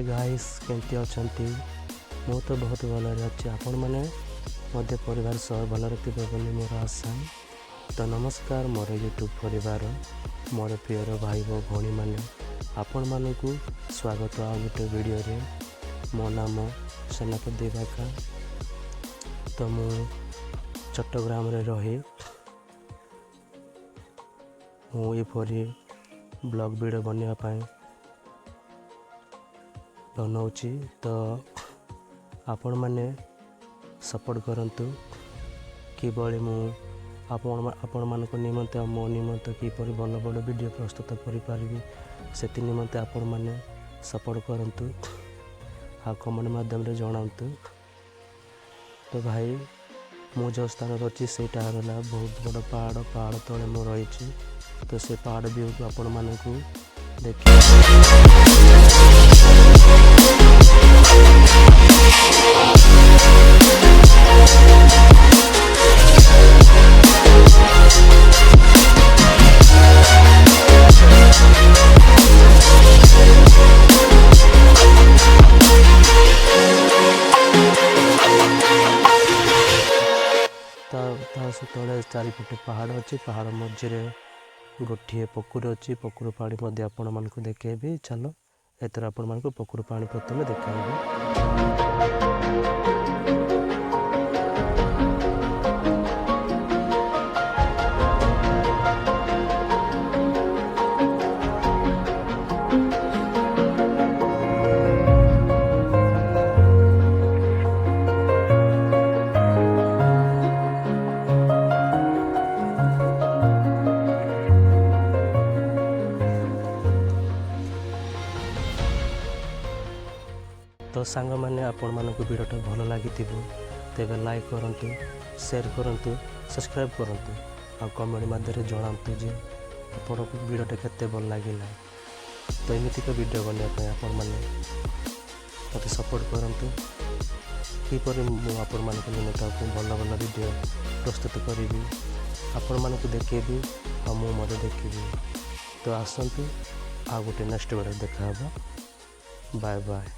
Guys केमती अछंती मु तो बहुत भलरे अच्छे आपण मैंने मध्य परिवार सह भलरे थे बोली मोर आशा। तो नमस्कार मोर यूट्यूब परिवार मोर प्रियर भाई वो भौणी मैंने आपण मानक स्वागत आ गोटे वीडियो रे। मो नाम सेनापति देवाका। तो मु चट्टग्राम रे रही मुझे ब्लॉग वीडियो बनवाई बनाऊँगी। तो आपण मैंने सपोर्ट करंतु कि आपण मानक निमंते मो निमंते किपरि भल भल वीडियो प्रस्तुत करि से निमंते आपण मैंने सपोर्ट करंतु आ कमेंट माध्यम रे जणांतु। तो भाई मु जो स्थान रही से बहुत बड़ पहाड़ तले मु रही। तो से पहाड़ व्यू को आपण मानक देखिए। तले चारिपटे पहाड़ अच्छी पहाड़ मझे गोटे पोखर अच्छी पोखर पानी आपण मानक देखेबी। चलो एथर आपण मानक पोखर पानी प्रथम देखेबी। तो सांग मैंने आपण मानक वीडियोटा भल लगी तेज लाइक करंतु शेयर करंतु सब्सक्राइब करंतु आ कमेंट माध्यम जनातु जे आपण वीडियोटा केते भल लगिला। तो एमती का वीडियो बनवाई आपण मैंने मत सपोर्ट करंतु किपर आपण मानक निमित्त भल भल वीडियो प्रस्तुत करी आपण मानक देखेबी आ मु मत देखी। तो आसतु आ गोटे नेक्स्ट वीडियो देखा। Bye bye.